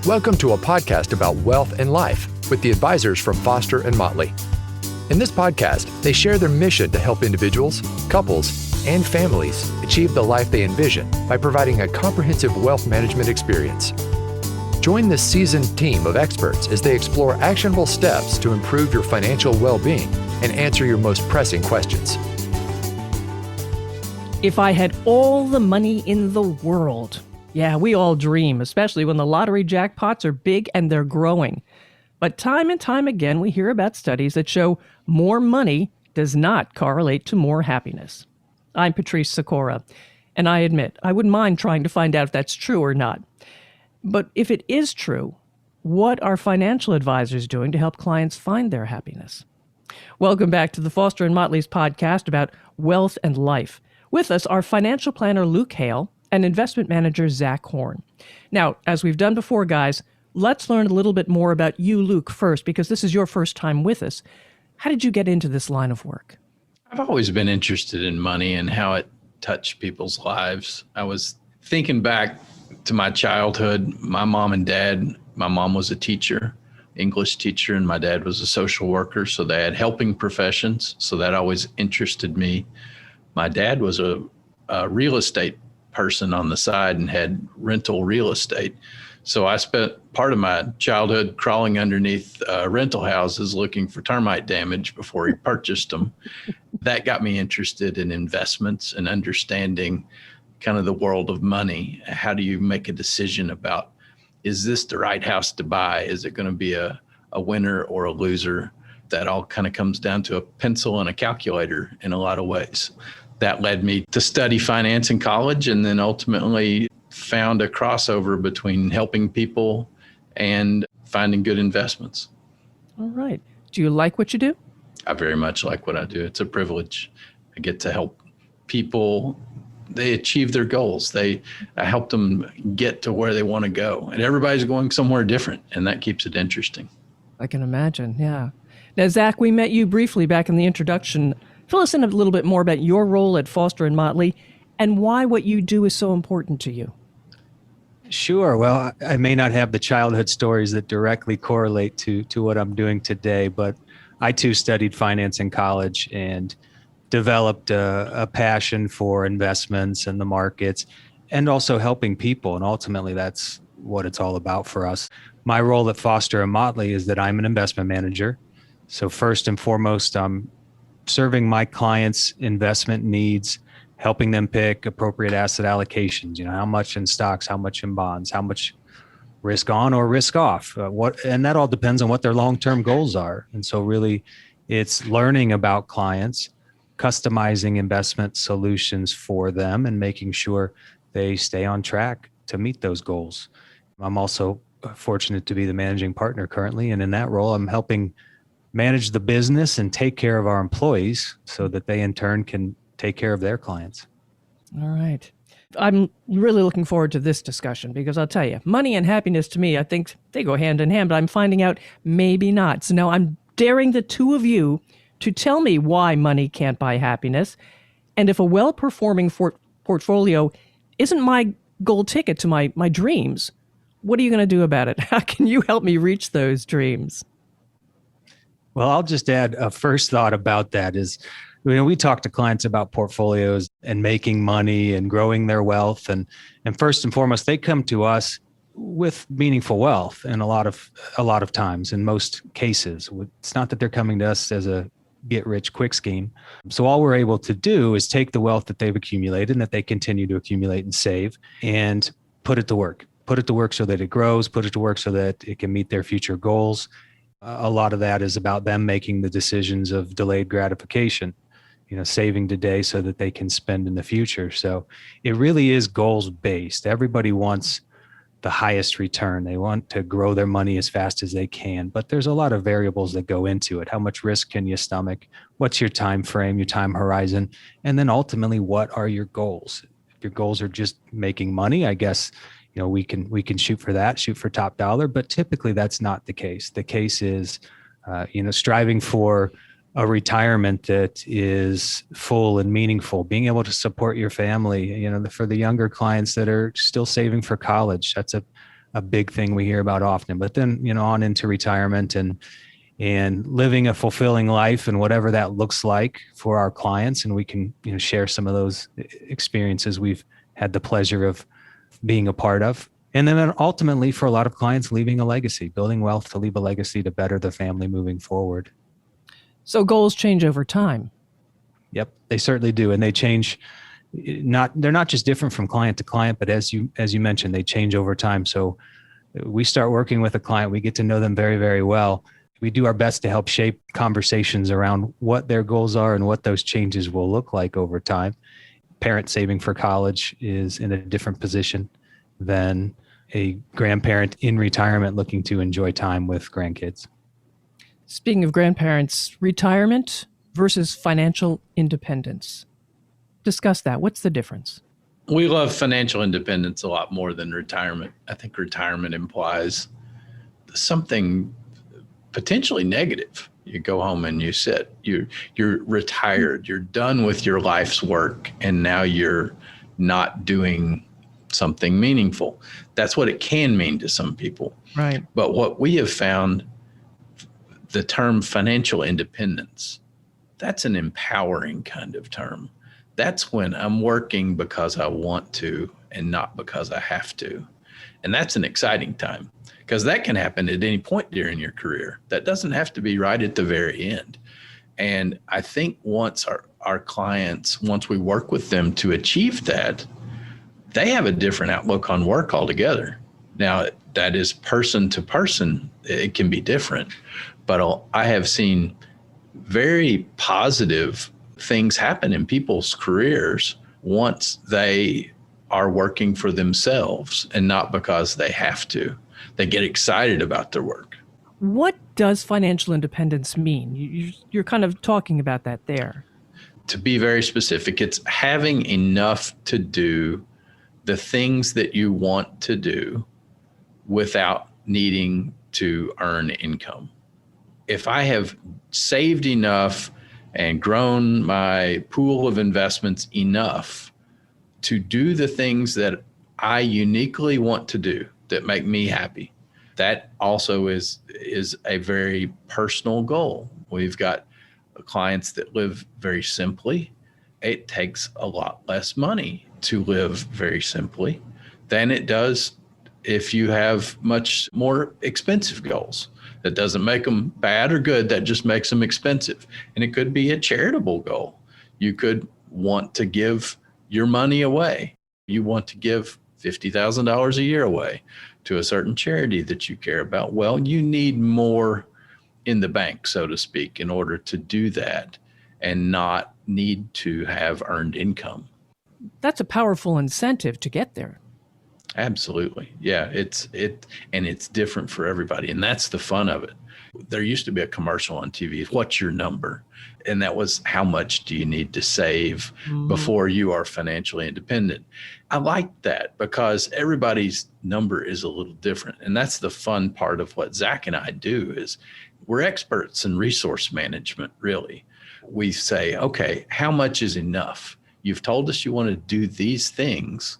Welcome to a podcast about wealth and life with the advisors from Foster and Motley. In this podcast, they share their mission to help individuals, couples, and families achieve the life they envision by providing a comprehensive wealth management experience. Join this seasoned team of experts as they explore actionable steps to improve your financial well-being and answer your most pressing questions. If I had all the money in the world. Yeah, we all dream, especially when the lottery jackpots are big and they're growing. But time and time again, we hear about studies that show more money does not correlate to more happiness. I'm Patrice Sikora, and I admit, I wouldn't mind trying to find out if that's true or not. But if it is true, what are financial advisors doing to help clients find their happiness? Welcome back to the Foster and Motley's podcast about wealth and life. With us are financial planner Luke Hale and investment manager Zach Horn. Now, as we've done before, guys, let's learn a little bit more about you, Luke, first, because this is your first time with us. How did you get into this line of work? I've always been interested in money and how it touched people's lives. I was thinking back to my childhood. My mom and dad, my mom was a teacher, English teacher, and my dad was a social worker. So they had helping professions. So that always interested me. My dad was a real estate person on the side and had rental real estate. So I spent part of my childhood crawling underneath rental houses looking for termite damage before he purchased them. That got me interested in investments and understanding kind of the world of money. How do you make a decision about, is this the right house to buy? Is it going to be a winner or a loser? That all kind of comes down to a pencil and a calculator in a lot of ways. That led me to study finance in college and then ultimately found a crossover between helping people and finding good investments. All right. Do you like what you do? I very much like what I do. It's a privilege. I get to help people. They achieve their goals. I help them get to where they want to go. And everybody's going somewhere different, and that keeps it interesting. I can imagine, yeah. Now, Zach, we met you briefly back in the introduction. Fill us in a little bit more about your role at Foster and Motley and why what you do is so important to you. Sure. Well, I may not have the childhood stories that directly correlate to what I'm doing today, but I too studied finance in college and developed a passion for investments and the markets and also helping people. And ultimately, that's what it's all about for us. My role at Foster and Motley is that I'm an investment manager. So first and foremost, I'm serving my clients' investment needs, helping them pick appropriate asset allocations, how much in stocks, how much in bonds, how much risk on or risk off, and that all depends on what their long-term goals are. And so really it's learning about clients, customizing investment solutions for them and making sure they stay on track to meet those goals. I'm also fortunate to be the managing partner currently. And in that role, I'm helping manage the business and take care of our employees so that they in turn can take care of their clients. All right. I'm really looking forward to this discussion because I'll tell you, money and happiness to me, I think they go hand in hand, but I'm finding out maybe not. So now I'm daring the two of you to tell me why money can't buy happiness. And if a well-performing portfolio isn't my gold ticket to my dreams, what are you going to do about it? How can you help me reach those dreams? Well, I'll just add a first thought about that is, we talk to clients about portfolios and making money and growing their wealth. And first and foremost, they come to us with meaningful wealth and a lot of times, in most cases. It's not that they're coming to us as a get rich quick scheme. So all we're able to do is take the wealth that they've accumulated and that they continue to accumulate and save and put it to work so that it grows, put it to work so that it can meet their future goals. A lot of that is about them making the decisions of delayed gratification, saving today so that they can spend in the future. So it really is goals based. Everybody wants the highest return. They want to grow their money as fast as they can, but there's a lot of variables that go into it. How much risk can you stomach? What's your time frame, your time horizon? And then ultimately, what are your goals? If your goals are just making money, I guess, we can shoot for that, shoot for top dollar, but typically that's not the case. The case is, striving for a retirement that is full and meaningful, being able to support your family, for the younger clients that are still saving for college. That's a big thing we hear about often. But then, on into retirement and living a fulfilling life and whatever that looks like for our clients. And we can, share some of those experiences we've had the pleasure of being a part of. And then ultimately for a lot of clients, leaving a legacy, building wealth to leave a legacy to better the family moving forward. So goals change over time. Yep, they certainly do. And they change. They're not just different from client to client, but as you mentioned, they change over time. So we start working with a client, we get to know them very, very well. We do our best to help shape conversations around what their goals are and what those changes will look like over time. Parent saving for college is in a different position than a grandparent in retirement looking to enjoy time with grandkids. Speaking of grandparents, retirement versus financial independence. Discuss that. What's the difference? We love financial independence a lot more than retirement. I think retirement implies something potentially negative. You go home and you sit. You're retired. You're done with your life's work, and now you're not doing something meaningful. That's what it can mean to some people. Right. But what we have found, the term financial independence, that's an empowering kind of term. That's when I'm working because I want to and not because I have to. And that's an exciting time, because that can happen at any point during your career. That doesn't have to be right at the very end. And I think once our clients, once we work with them to achieve that, they have a different outlook on work altogether. Now, that is person to person. It can be different. But I have seen very positive things happen in people's careers once they are working for themselves and not because they have to. They get excited about their work. What does financial independence mean? You're kind of talking about that there. To be very specific, it's having enough to do the things that you want to do without needing to earn income. If I have saved enough and grown my pool of investments enough to do the things that I uniquely want to do that make me happy, that also is a very personal goal. We've got clients that live very simply. It takes a lot less money to live very simply than it does if you have much more expensive goals. That doesn't make them bad or good. That just makes them expensive. And it could be a charitable goal. You could want to give your money away. You want to give $50,000 a year away to a certain charity that you care about. Well, you need more in the bank, so to speak, in order to do that and not need to have earned income. That's a powerful incentive to get there. Absolutely. Yeah, it's different for everybody. And that's the fun of it. There used to be a commercial on TV. What's your number? And that was, how much do you need to save before you are financially independent? I like that because everybody's number is a little different. And that's the fun part of what Zach and I do is we're experts in resource management, really. We say, okay, how much is enough? You've told us you want to do these things.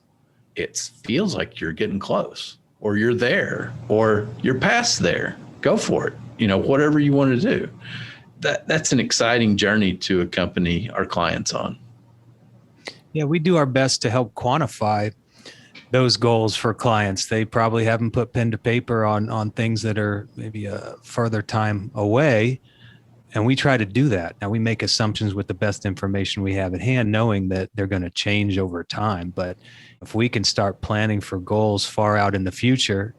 It feels like you're getting close, or you're there, or you're past there. Go for it. Whatever you want to do. That's an exciting journey to accompany our clients on. Yeah, we do our best to help quantify those goals for clients. They probably haven't put pen to paper on things that are maybe a further time away. And we try to do that. Now, we make assumptions with the best information we have at hand, knowing that they're going to change over time. But if we can start planning for goals far out in the future,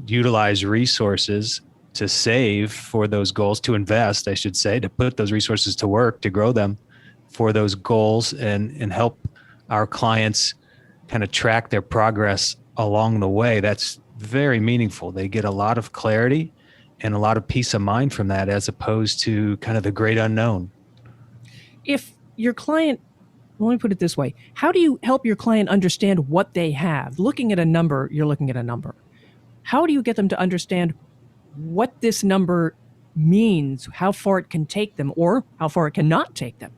utilize resources to save for those goals, to invest, I should say, to put those resources to work, to grow them for those goals and help our clients kind of track their progress along the way, that's very meaningful. They get a lot of clarity and a lot of peace of mind from that, as opposed to kind of the great unknown. If your client, let me put it this way, how do you help your client understand what they have? Looking at a number, you're looking at a number. How do you get them to understand what this number means, how far it can take them, or how far it cannot take them?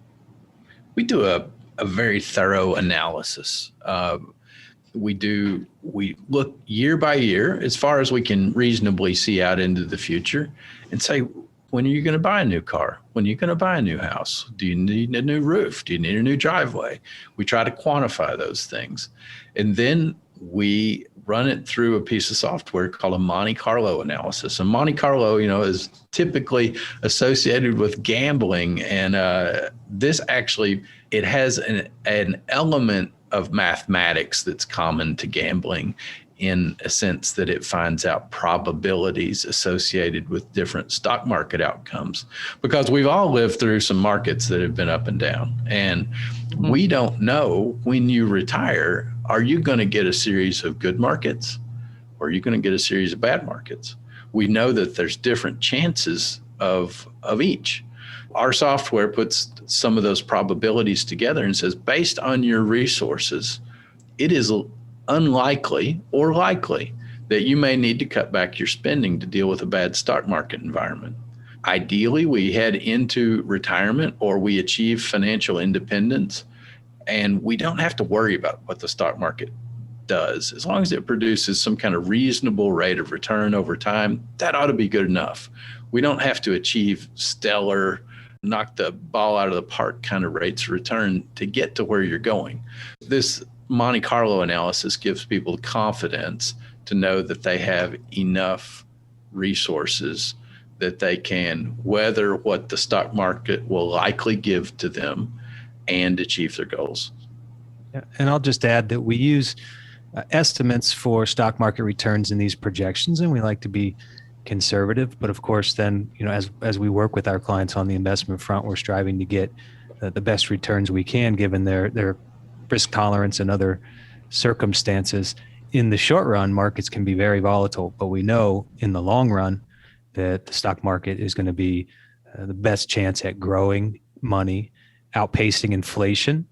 We do a very thorough analysis. We look year by year as far as we can reasonably see out into the future and say, when are you going to buy a new car? When are you going to buy a new house? Do you need a new roof? Do you need a new driveway? We try to quantify those things. And then we run it through a piece of software called a Monte Carlo analysis. And Monte Carlo, is typically associated with gambling. And this actually, it has an element of mathematics that's common to gambling, in a sense that it finds out probabilities associated with different stock market outcomes, because we've all lived through some markets that have been up and down. And we don't know, when you retire, are you going to get a series of good markets, or are you going to get a series of bad markets? We know that there's different chances of each. Our software puts some of those probabilities together and says, based on your resources, it is unlikely or likely that you may need to cut back your spending to deal with a bad stock market environment. Ideally, we head into retirement or we achieve financial independence, and we don't have to worry about what the stock market does. As long as it produces some kind of reasonable rate of return over time, that ought to be good enough. We don't have to achieve stellar, knock the ball out of the park kind of rates of return to get to where you're going. This Monte Carlo analysis gives people confidence to know that they have enough resources that they can weather what the stock market will likely give to them and achieve their goals. Yeah, and I'll just add that we use estimates for stock market returns in these projections, and we like to be conservative. But of course, then, as we work with our clients on the investment front, we're striving to get the best returns we can, given their risk tolerance and other circumstances. In the short run, markets can be very volatile, but we know in the long run that the stock market is going to be the best chance at growing money, outpacing inflation,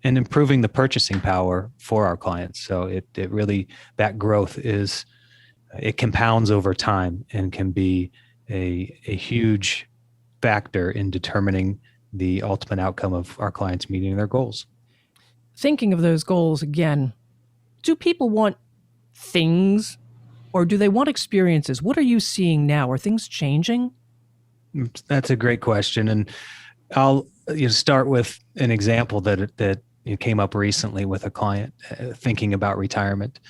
and improving the purchasing power for our clients. So it really, that growth it compounds over time and can be a huge factor in determining the ultimate outcome of our clients meeting their goals. Thinking of those goals again, do people want things or do they want experiences? What are you seeing now? Are things changing? That's a great question. And I'll start with an example that came up recently with a client thinking about retirement,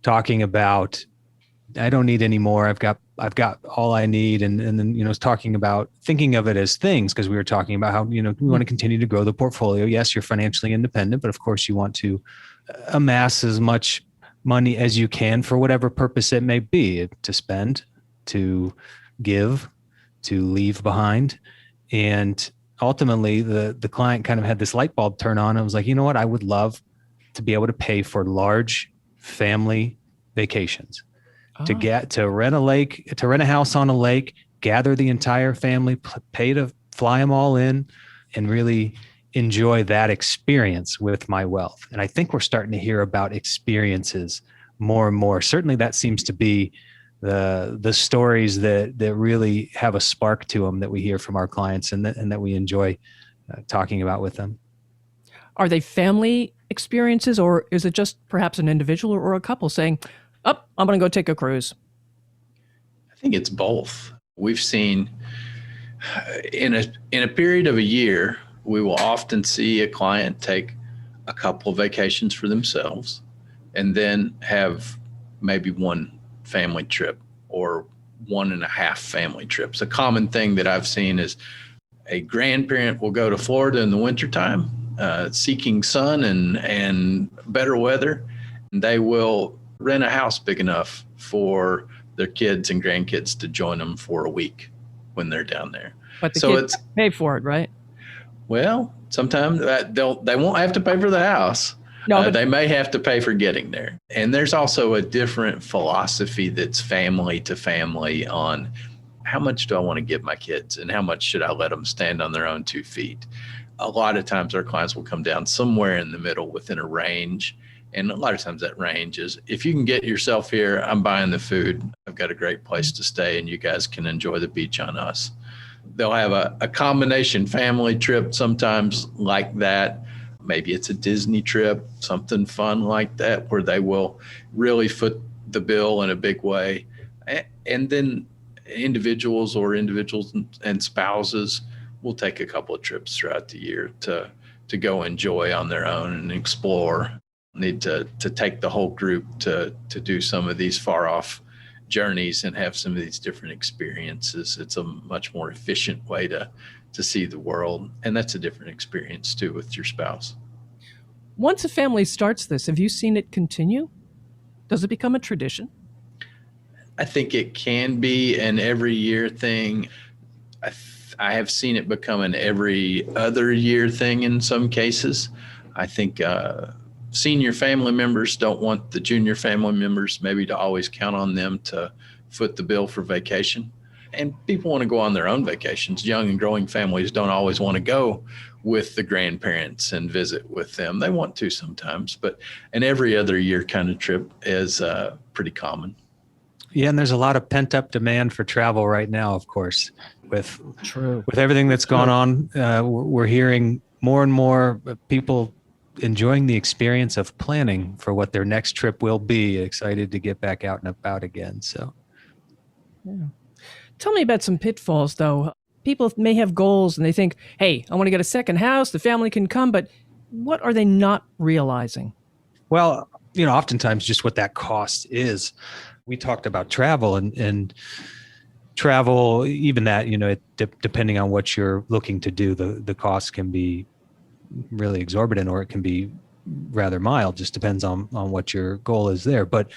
talking about, I don't need any more. I've got all I need. And then, talking about thinking of it as things, because we were talking about how, we want to continue to grow the portfolio. Yes, you're financially independent, but of course you want to amass as much money as you can for whatever purpose it may be, to spend, to give, to leave behind. And ultimately the client kind of had this light bulb turn on and was like, you know what? I would love to be able to pay for large family vacations. To rent a house on a lake, gather the entire family, pay to fly them all in, and really enjoy that experience with my wealth. And I think we're starting to hear about experiences more and more. Certainly that seems to be the stories that really have a spark to them that we hear from our clients and that we enjoy talking about with them. Are they family experiences, or is it just perhaps an individual or a couple saying, I'm going to go take a cruise? I think it's both. We've seen in a period of a year, we will often see a client take a couple of vacations for themselves and then have maybe one family trip or 1.5 family trips. A common thing that I've seen is a grandparent will go to Florida in the wintertime, seeking sun and better weather, and they will rent a house big enough for their kids and grandkids to join them for a week when they're down there. But the kids pay for it, right? Well, sometimes they won't have to pay for the house. No, but they may have to pay for getting there. And there's also a different philosophy that's family to family on how much do I want to give my kids and how much should I let them stand on their own 2 feet. A lot of times our clients will come down somewhere in the middle within a range. And a lot of times that range is, if you can get yourself here, I'm buying the food. I've got a great place to stay and you guys can enjoy the beach on us. They'll have a combination family trip sometimes like that. Maybe it's a Disney trip, something fun like that, where they will really foot the bill in a big way. And then individuals and spouses will take a couple of trips throughout the year to go enjoy on their own and explore. Need to take the whole group to do some of these far off journeys and have some of these different experiences. It's a much more efficient way to see the world. And that's a different experience too with your spouse. Once a family starts this, have you seen it continue? Does it become a tradition? I think it can be an every year thing. I have seen it become an every other year thing in some cases. I think senior family members don't want the junior family members maybe to always count on them to foot the bill for vacation. And people want to go on their own vacations. Young and growing families don't always want to go with the grandparents and visit with them. They want to sometimes, but an every other year kind of trip is pretty common. Yeah, and there's a lot of pent up demand for travel right now, of course, with everything that's gone on. We're hearing more and more people enjoying the experience of planning for what their next trip will be, excited to get back out and about again. So, yeah. Tell me about some pitfalls, though. People may have goals and they think, hey, I want to get a second house, the family can come, but what are they not realizing? Well, oftentimes just what that cost is. We talked about travel and travel, even that, depending on what you're looking to do, the cost can be really exorbitant or it can be rather mild, just depends on what your goal is there. But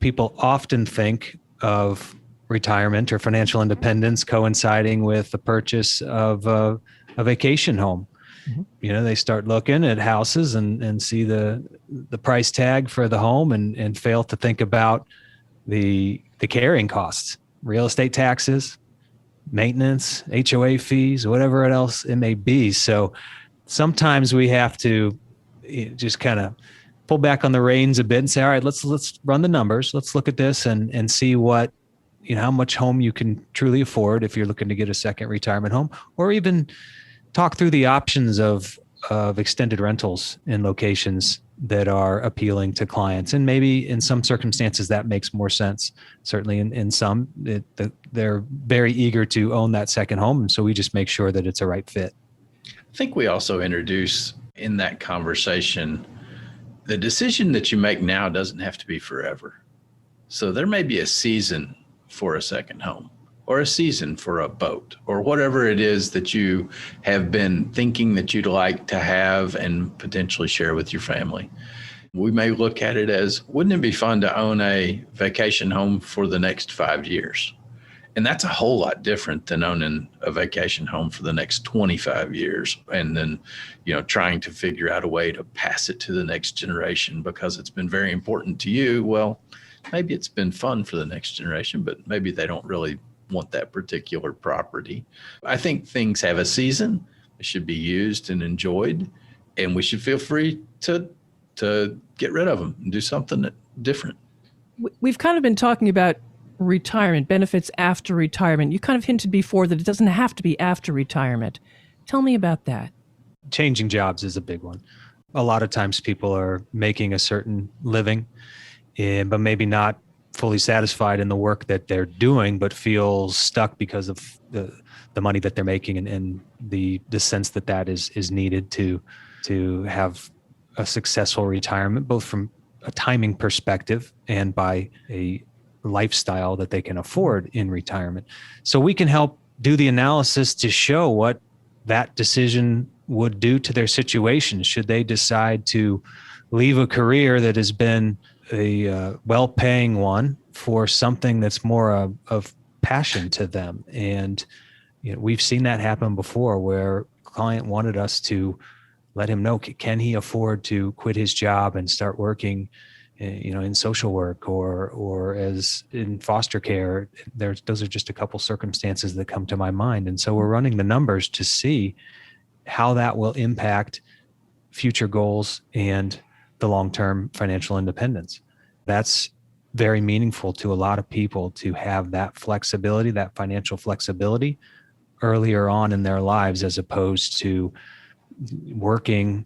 people often think of retirement or financial independence coinciding with the purchase of a vacation home. Mm-hmm. They start looking at houses and see the price tag for the home and fail to think about the carrying costs, real estate taxes, maintenance, HOA fees, whatever else it may be. So sometimes we have to just kind of pull back on the reins a bit and say, all right, let's run the numbers. Let's look at this and see what, how much home you can truly afford if you're looking to get a second retirement home, or even talk through the options of extended rentals in locations that are appealing to clients. And maybe in some circumstances that makes more sense. Certainly in some, they're very eager to own that second home. And so we just make sure that it's a right fit. I think we also introduce in that conversation, the decision that you make now doesn't have to be forever. So there may be a season for a second home or a season for a boat or whatever it is that you have been thinking that you'd like to have and potentially share with your family. We may look at it as, wouldn't it be fun to own a vacation home for the next 5 years? And that's a whole lot different than owning a vacation home for the next 25 years. And then, trying to figure out a way to pass it to the next generation because it's been very important to you. Well, maybe it's been fun for the next generation, but maybe they don't really want that particular property. I think things have a season. They should be used and enjoyed, and we should feel free to get rid of them and do something different. We've kind of been talking about retirement, benefits after retirement. You kind of hinted before that it doesn't have to be after retirement. Tell me about that. Changing jobs is a big one. A lot of times people are making a certain living, but maybe not fully satisfied in the work that they're doing, but feel stuck because of the money that they're making and the sense that is needed to have a successful retirement, both from a timing perspective and by a lifestyle that they can afford in retirement. So we can help do the analysis to show what that decision would do to their situation should they decide to leave a career that has been a well-paying one for something that's more of passion to them. And we've seen that happen before where a client wanted us to let him know, can he afford to quit his job and start working in social work or as in foster care. Those are just a couple circumstances that come to my mind. And so we're running the numbers to see how that will impact future goals and the long-term financial independence. That's very meaningful to a lot of people to have that flexibility, that financial flexibility earlier on in their lives, as opposed to working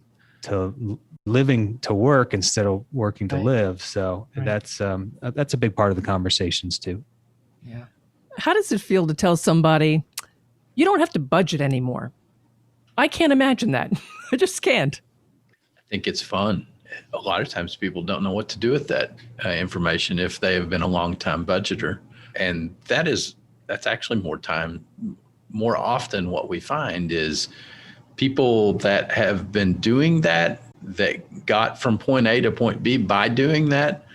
living to work instead of working to Right. live. So Right. that's a big part of the conversations too. Yeah. How does it feel to tell somebody you don't have to budget anymore? I can't imagine that. I just can't. I think it's fun. A lot of times people don't know what to do with that information if they have been a long time budgeter. And that's actually more often what we find is people that have been doing that got from point A to point B by doing that.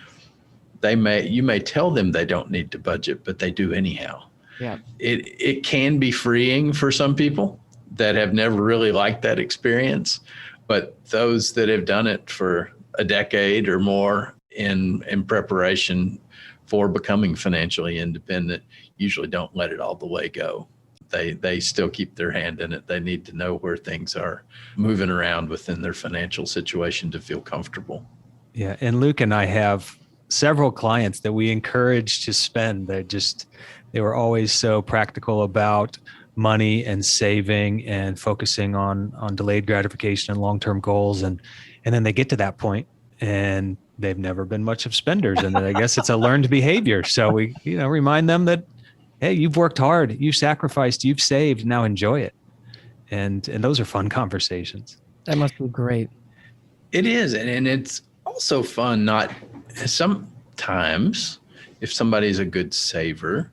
You may tell them they don't need to budget, but they do anyhow. Yeah. It can be freeing for some people that have never really liked that experience, but those that have done it for a decade or more in preparation for becoming financially independent usually don't let it all the way go. They still keep their hand in it. They need to know where things are moving around within their financial situation to feel comfortable. Yeah. And Luke and I have several clients that we encourage to spend. They were always so practical about money and saving and focusing on delayed gratification and long-term goals. And then they get to that point and they've never been much of spenders. And I guess it's a learned behavior. So we, remind them that, hey, you've worked hard, you've sacrificed, you've saved, now enjoy it. And those are fun conversations. That must be great. It is. And it's also fun, sometimes if somebody's a good saver,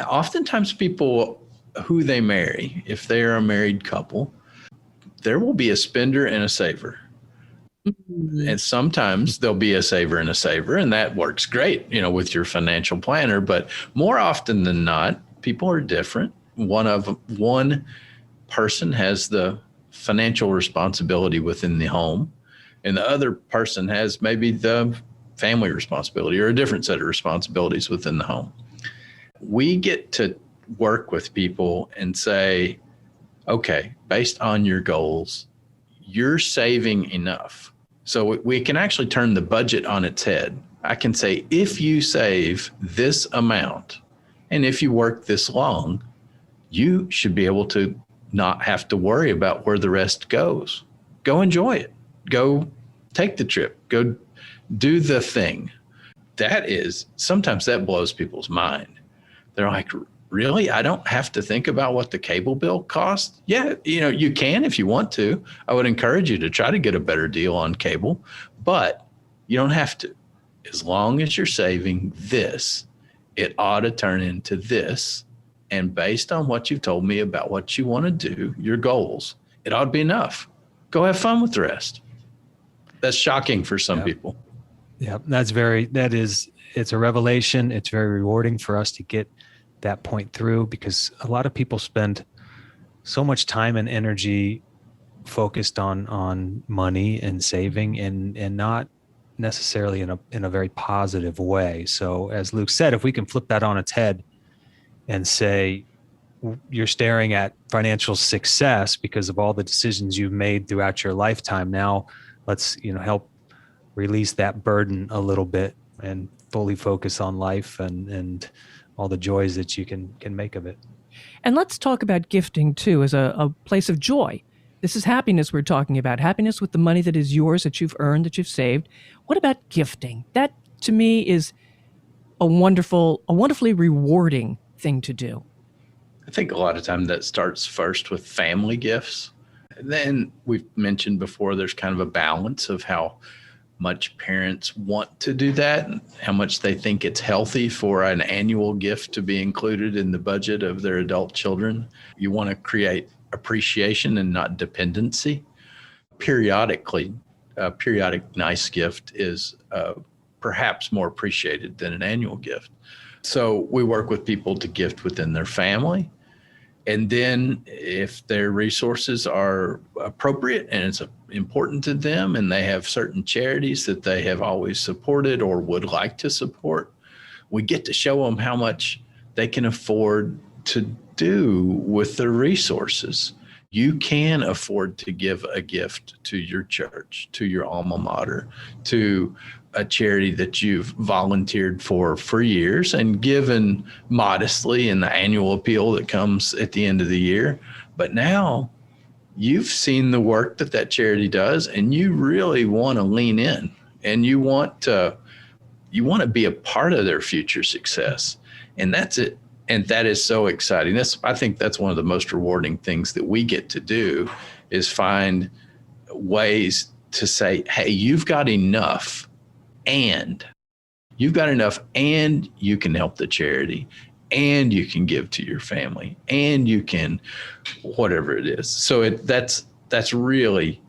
oftentimes people who they marry, if they're a married couple, there will be a spender and a saver. Mm-hmm. And sometimes there'll be a saver and a saver, and that works great, with your financial planner. But more often than not, people are different. One person has the financial responsibility within the home, and the other person has maybe the family responsibility or a different set of responsibilities within the home. We get to work with people and say, okay, based on your goals, you're saving enough. So we can actually turn the budget on its head. I can say, if you save this amount, and if you work this long, you should be able to not have to worry about where the rest goes. Go enjoy it. Go take the trip. Go do the thing. Sometimes that blows people's mind. They're like, really? I don't have to think about what the cable bill costs? Yeah, you can if you want to. I would encourage you to try to get a better deal on cable, but you don't have to. As long as you're saving this, it ought to turn into this. And based on what you've told me about what you want to do, your goals, it ought to be enough. Go have fun with the rest. That's shocking for some people. Yeah, it's a revelation. It's very rewarding for us to get that point through, because a lot of people spend so much time and energy focused on money and saving and not necessarily in a very positive way. So as Luke said, if we can flip that on its head and say, you're staring at financial success because of all the decisions you've made throughout your lifetime. Now let's, help release that burden a little bit and fully focus on life and all the joys that you can make of it. And let's talk about gifting too as a place of joy. This is happiness we're talking about, happiness with the money that is yours, that you've earned, that you've saved. What about gifting? That to me is a wonderfully rewarding thing to do. I think a lot of time that starts first with family gifts. And then we've mentioned before, there's kind of a balance of how much parents want to do that, and how much they think it's healthy for an annual gift to be included in the budget of their adult children. You want to create appreciation and not dependency. Periodic nice gift is perhaps more appreciated than an annual gift. So we work with people to gift within their family. And then if their resources are appropriate and it's important to them and they have certain charities that they have always supported or would like to support, we get to show them how much they can afford to do with their resources. You can afford to give a gift to your church, to your alma mater, to a charity that you've volunteered for years and given modestly in the annual appeal that comes at the end of the year. But now you've seen the work that charity does, and you really want to lean in, and you want to be a part of their future success. And that's it. And that is so exciting. I think that's one of the most rewarding things that we get to do, is find ways to say, hey, you've got enough, and you can help the charity, and you can give to your family, and you can whatever it is. So that's really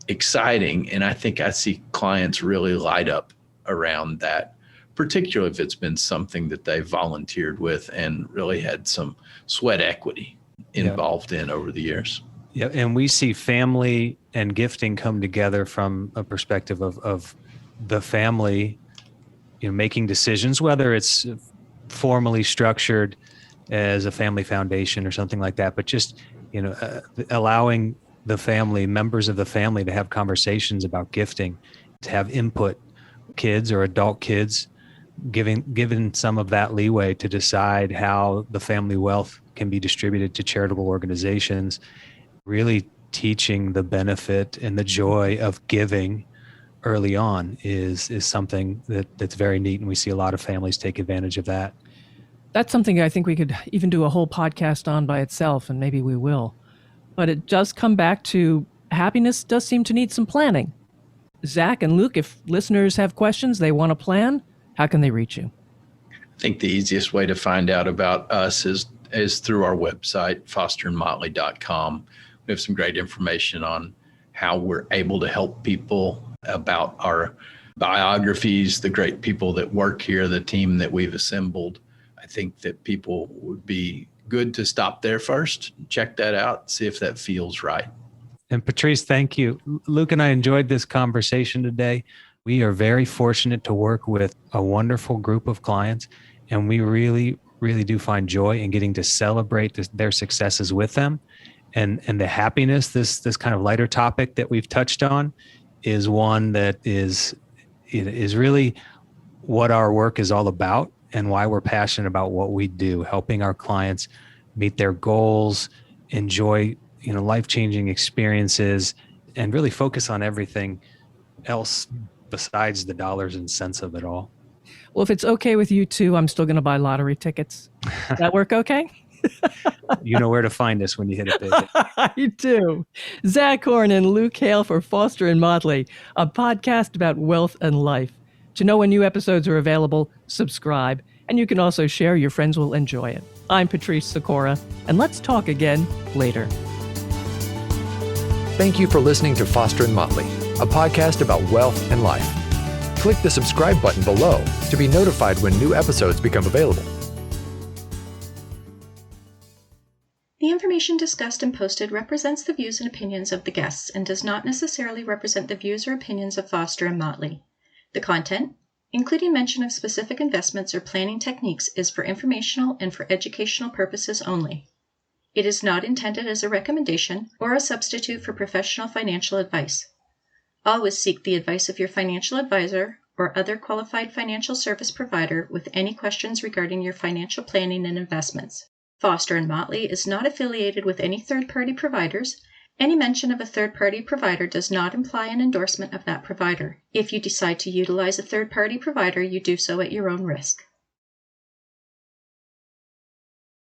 exciting. And I think I see clients really light up around that, particularly if it's been something that they volunteered with and really had some sweat equity involved in over the years. Yeah, and we see family and gifting come together from a perspective of the family, making decisions, whether it's formally structured as a family foundation or something like that, but just, allowing the family, members of the family, to have conversations about gifting, to have input, kids or adult kids, given some of that leeway to decide how the family wealth can be distributed to charitable organizations, really teaching the benefit and the joy of giving early on is something that's very neat. And we see a lot of families take advantage of that. That's something I think we could even do a whole podcast on by itself, and maybe we will. But it does come back to happiness does seem to need some planning. Zach and Luke, if listeners have questions, they want to plan, how can they reach you? I think the easiest way to find out about us is through our website, fosterandmotley.com. We have some great information on how we're able to help people, about our biographies, the great people that work here, the team that we've assembled. I think that people would be good to stop there first, check that out, see if that feels right. And Patrice, thank you. Luke and I enjoyed this conversation today. We are very fortunate to work with a wonderful group of clients, and we really, really do find joy in getting to celebrate their successes with them. And the happiness, this kind of lighter topic that we've touched on, is one that is really what our work is all about, and why we're passionate about what we do, helping our clients meet their goals, enjoy life-changing experiences, and really focus on everything else besides the dollars and cents of it all. Well, if it's okay with you two, I'm still going to buy lottery tickets. Does that work okay? You know where to find us when you hit it big. I do. Zach Horn and Luke Hale for Foster and Motley, a podcast about wealth and life. To know when new episodes are available, subscribe, and you can also share. Your friends will enjoy it. I'm Patrice Sikora, and let's talk again later. Thank you for listening to Foster and Motley, a podcast about wealth and life. Click the subscribe button below to be notified when new episodes become available. The information discussed and posted represents the views and opinions of the guests and does not necessarily represent the views or opinions of Foster and Motley. The content, including mention of specific investments or planning techniques, is for informational and for educational purposes only. It is not intended as a recommendation or a substitute for professional financial advice. Always seek the advice of your financial advisor or other qualified financial service provider with any questions regarding your financial planning and investments. Foster and Motley is not affiliated with any third-party providers. Any mention of a third-party provider does not imply an endorsement of that provider. If you decide to utilize a third-party provider, you do so at your own risk.